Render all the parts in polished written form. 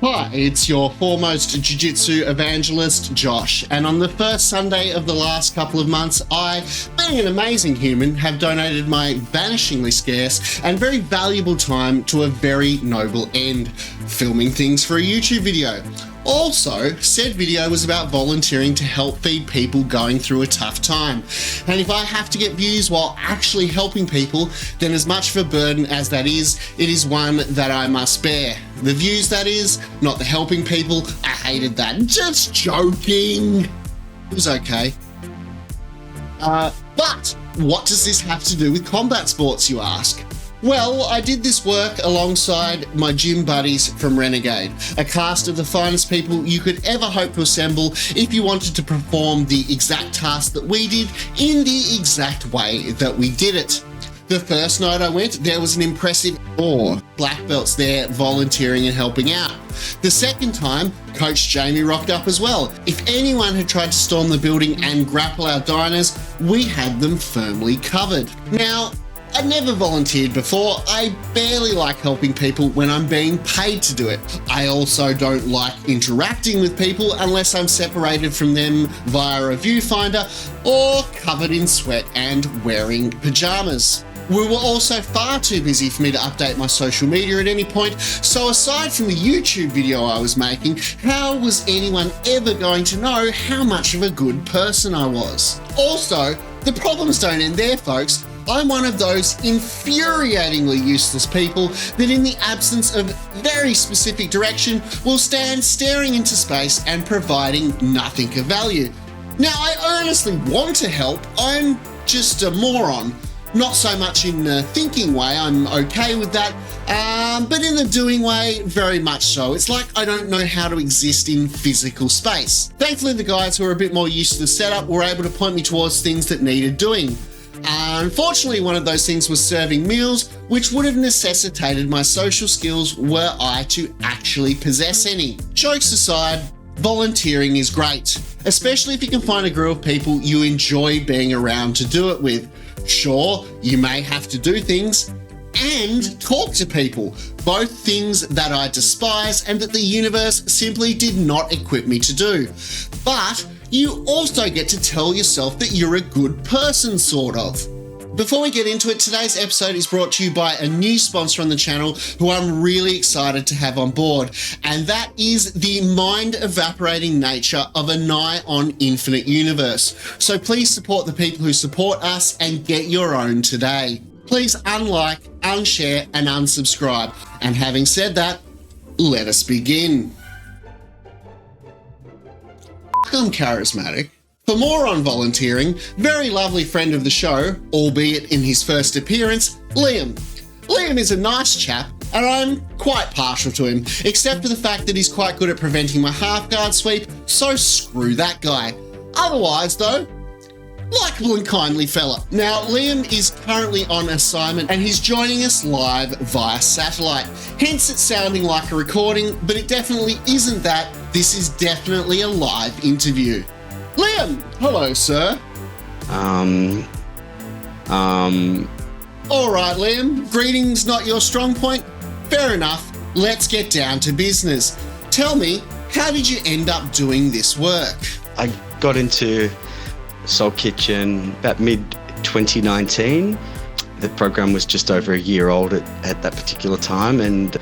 Hi, it's your foremost jiu-jitsu evangelist, Josh, and on the first Sunday of the last couple of months, I, being an amazing human, have donated my vanishingly scarce and very valuable time to a very noble end, filming things for a YouTube video. Also, said video was about volunteering to help feed people going through a tough time. And if I have to get views while actually helping people, then as much of a burden as that is, it is one that I must bear. The views, that is, not the helping people. I hated that. Just joking. It was okay. But what does this have to do with combat sports, you ask? Well, I did this work alongside my gym buddies from Renegade, a cast of the finest people you could ever hope to assemble if you wanted to perform the exact task that we did in the exact way that we did it. The first night I went, there was an impressive 4 black belts there volunteering and helping out. The second time, Coach Jamie rocked up as well. If anyone had tried to storm the building and grapple our diners, we had them firmly covered. Now, I never volunteered before. I barely like helping people when I'm being paid to do it. I also don't like interacting with people unless I'm separated from them via a viewfinder or covered in sweat and wearing pajamas. We were also far too busy for me to update my social media at any point, so aside from the YouTube video I was making, how was anyone ever going to know how much of a good person I was? Also, the problems don't end there, folks. I'm one of those infuriatingly useless people that in the absence of very specific direction will stand staring into space and providing nothing of value. Now, I earnestly want to help, I'm just a moron. Not so much in the thinking way, I'm okay with that, but in the doing way, very much so. It's like I don't know how to exist in physical space. Thankfully, the guys who are a bit more used to the setup were able to point me towards things that needed doing. Unfortunately, one of those things was serving meals, which would have necessitated my social skills were I to actually possess any. Jokes aside, volunteering is great, especially if you can find a group of people you enjoy being around to do it with. Sure, you may have to do things and talk to people, both things that I despise and that the universe simply did not equip me to do. But you also get to tell yourself that you're a good person, sort of. Before we get into it, today's episode is brought to you by a new sponsor on the channel who I'm really excited to have on board, and that is the mind-evaporating nature of a nigh-on infinite universe. So please support the people who support us and get your own today. Please unlike, unshare, and unsubscribe. And having said that, let us begin. I'm charismatic. For more on volunteering, very lovely friend of the show, albeit in his first appearance, Liam. Liam is a nice chap, and I'm quite partial to him, except for the fact that he's quite good at preventing my half-guard sweep, so screw that guy. Otherwise, though, likeable and kindly fella. Now, Liam is currently on assignment and he's joining us live via satellite. Hence it's sounding like a recording, but it definitely isn't that. This is definitely a live interview. Liam, hello, sir. All right, Liam, greetings not your strong point? Fair enough, let's get down to business. Tell me, how did you end up doing this work? I got into Soul Kitchen about mid-2019. The program was just over a year old at that particular time, and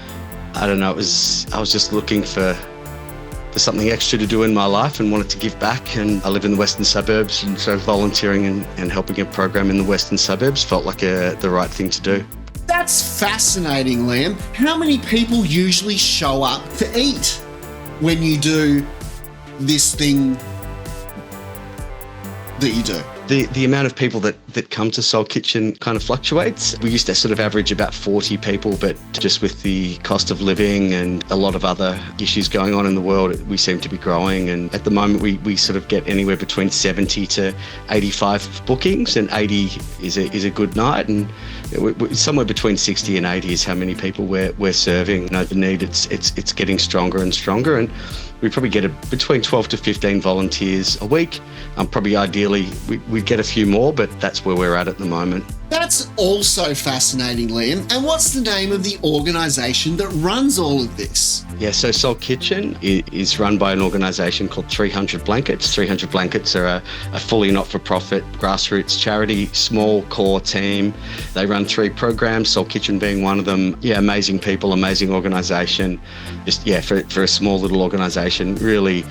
I don't know, I was just looking for something extra to do in my life and wanted to give back. And I live in the western suburbs, and so volunteering and helping a program in the western suburbs felt like the right thing to do. That's fascinating, Liam. How many people usually show up to eat when you do this thing that you do? The amount of people that come to Soul Kitchen kind of fluctuates. We used to sort of average about 40 people, but just with the cost of living and a lot of other issues going on in the world, we seem to be growing. And at the moment, we sort of get anywhere between 70 to 85 bookings, and 80 is a good night. And somewhere between 60 and 80 is how many people we're serving. You know, the need, it's getting stronger and stronger, and we probably get between 12 to 15 volunteers a week. Probably ideally we get a few more, but that's that's where we're at the moment. That's also fascinating, Liam. And what's the name of the organisation that runs all of this? Yeah, so Soul Kitchen is run by an organisation called 300 Blankets. 300 Blankets are a fully not-for-profit grassroots charity, small core team. They run 3 programs, Soul Kitchen being one of them. Yeah, amazing people, amazing organisation. Just, yeah, for a small little organisation, really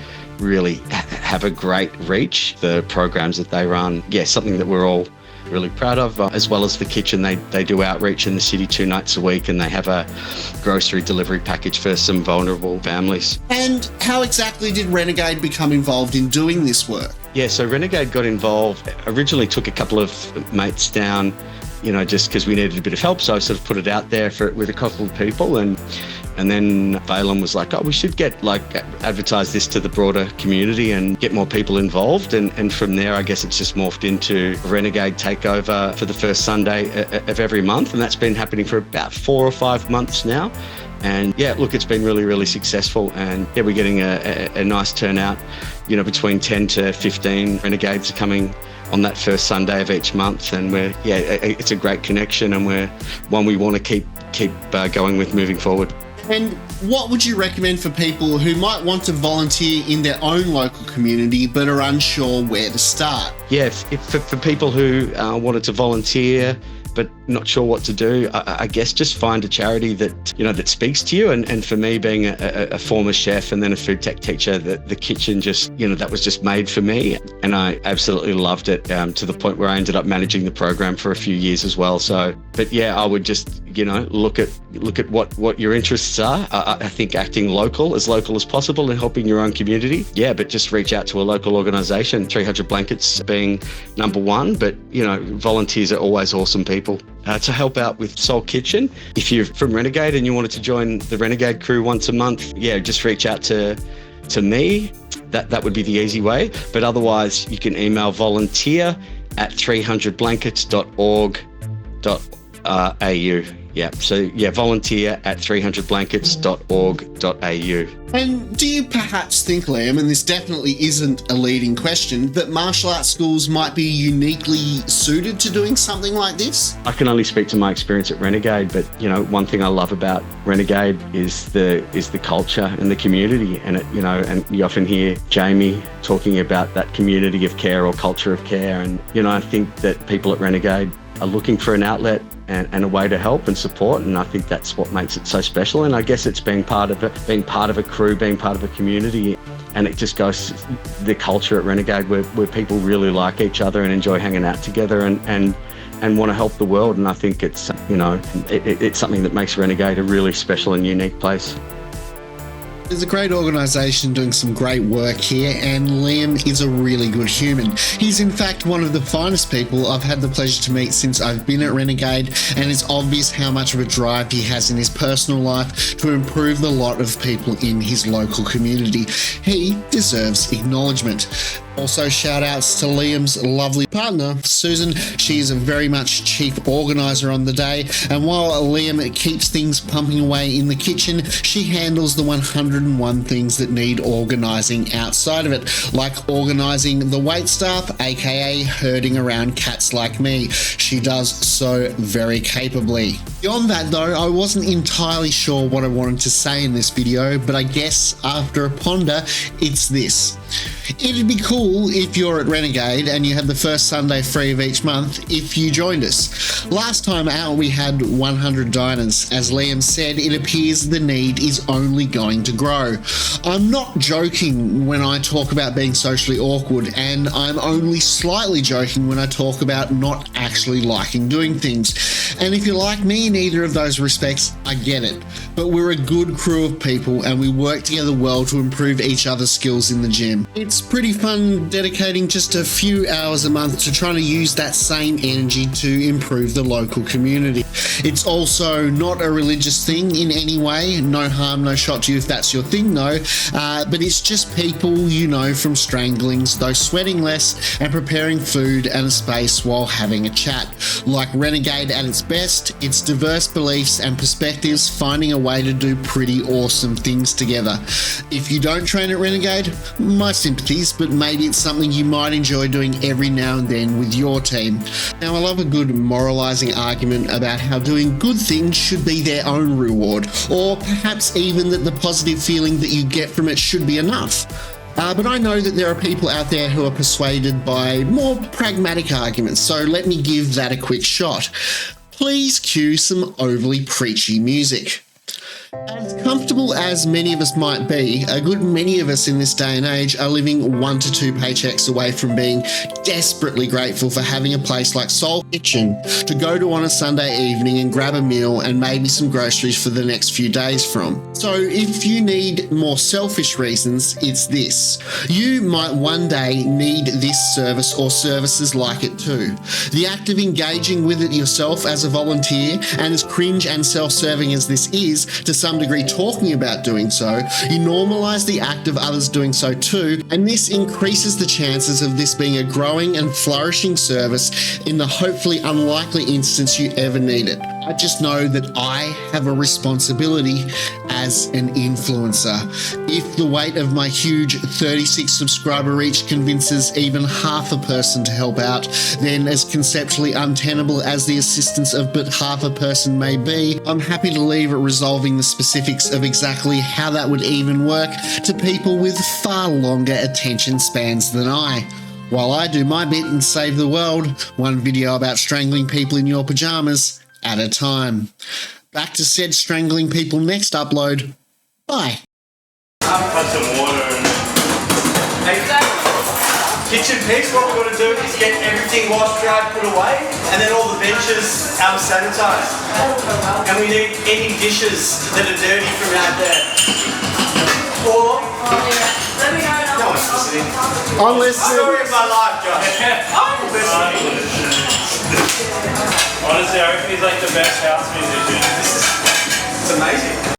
have a great reach. The programs that they run, yeah, something that we're all really proud of. As well as the kitchen, they do outreach in the city 2 nights a week, and they have a grocery delivery package for some vulnerable families. And how exactly did Renegade become involved in doing this work? Yeah, so Renegade got involved, originally took a couple of mates down, just because we needed a bit of help, so I sort of put it out there with a couple of people, and then Valen was like, we should advertise this to the broader community and get more people involved. And from there, I guess it's just morphed into a Renegade takeover for the first Sunday of every month. And that's been happening for about 4 or 5 months now. And yeah, look, it's been really successful. And yeah, we're getting a nice turnout, between 10 to 15 Renegades are coming on that first Sunday of each month. And it's a great connection, and we're one we want to keep going with moving forward. And what would you recommend for people who might want to volunteer in their own local community but are unsure where to start? Yeah, for people who wanted to volunteer but not sure what to do, I guess just find a charity that speaks to you. And for me, being a former chef and then a food tech teacher, the kitchen that was just made for me. And I absolutely loved it, to the point where I ended up managing the program for a few years as well. So, but yeah, I would just, look at what your interests are. I think acting local as possible and helping your own community. Yeah, but just reach out to a local organisation, 300 Blankets being number 1. But, volunteers are always awesome people. To help out with Soul Kitchen, if you're from Renegade and you wanted to join the Renegade crew once a month, yeah, just reach out to me. That would be the easy way. But otherwise, you can email volunteer@300blankets.org.au. Yeah, so yeah, volunteer@300blankets.org.au. And do you perhaps think, Liam, and this definitely isn't a leading question, that martial arts schools might be uniquely suited to doing something like this? I can only speak to my experience at Renegade, but one thing I love about Renegade is the culture and the community, and and you often hear Jamie talking about that community of care or culture of care, and I think that people at Renegade are looking for an outlet and a way to help and support, and I think that's what makes it so special. And I guess it's being part of a crew, being part of a community, and it just goes the culture at Renegade where people really like each other and enjoy hanging out together and want to help the world. And I think it's it's something that makes Renegade a really special and unique place. There's a great organisation doing some great work here, and Liam is a really good human. He's in fact one of the finest people I've had the pleasure to meet since I've been at Renegade, and it's obvious how much of a drive he has in his personal life to improve the lot of people in his local community. He deserves acknowledgement. Also, shout outs to Liam's lovely partner, Susan. She is a very much chief organiser on the day, and while Liam keeps things pumping away in the kitchen, she handles the 101 things that need organising outside of it, like organising the waitstaff, aka herding around cats like me. She does so very capably. Beyond that though, I wasn't entirely sure what I wanted to say in this video, but I guess after a ponder, it's this. It'd be cool if you're at Renegade and you have the first Sunday free of each month if you joined us. Last time out we had 100 diners. As Liam said, it appears the need is only going to grow. I'm not joking when I talk about being socially awkward, and I'm only slightly joking when I talk about not actually liking doing things. And if you're like me in either of those respects, I get it. But we're a good crew of people and we work together well to improve each other's skills in the gym. It's pretty fun dedicating just a few hours a month to trying to use that same energy to improve the local community. It's also not a religious thing in any way. No harm, no shot to you if that's your thing though. But it's just people you know from stranglings, though sweating less and preparing food and a space while having a chat. Like Renegade at its best, it's diverse beliefs and perspectives finding a way to do pretty awesome things together. If you don't train at Renegade, my sympathy activities, but maybe it's something you might enjoy doing every now and then with your team. Now, I love a good moralizing argument about how doing good things should be their own reward, or perhaps even that the positive feeling that you get from it should be enough. But I know that there are people out there who are persuaded by more pragmatic arguments, so let me give that a quick shot. Please cue some overly preachy music. As comfortable as many of us might be, a good many of us in this day and age are living 1 to 2 paychecks away from being desperately grateful for having a place like Soul Kitchen to go to on a Sunday evening and grab a meal and maybe some groceries for the next few days from. So if you need more selfish reasons, it's this. You might one day need this service or services like it too. The act of engaging with it yourself as a volunteer, and as cringe and self-serving as this is, to some degree talking about doing so, you normalise the act of others doing so too, and this increases the chances of this being a growing and flourishing service in the hopefully unlikely instance you ever need it. I just know that I have a responsibility as an influencer. If the weight of my huge 36 subscriber reach convinces even half a person to help out, then as conceptually untenable as the assistance of but half a person may be, I'm happy to leave it resolving the specifics of exactly how that would even work to people with far longer attention spans than I. While I do my bit and save the world, one video about strangling people in your pajamas at a time. Back to said strangling people next upload. Bye. Put some water in. Hey, kitchen piece, what we're going to do is get everything washed, dried, put away, and then all the benches sanitised. And we need any dishes that are dirty from out there. Or... Let me know. No one's listening. I'm listening. Story of my life, guys. I'm listening. Honestly, I reckon he's like the best house musician. It's amazing.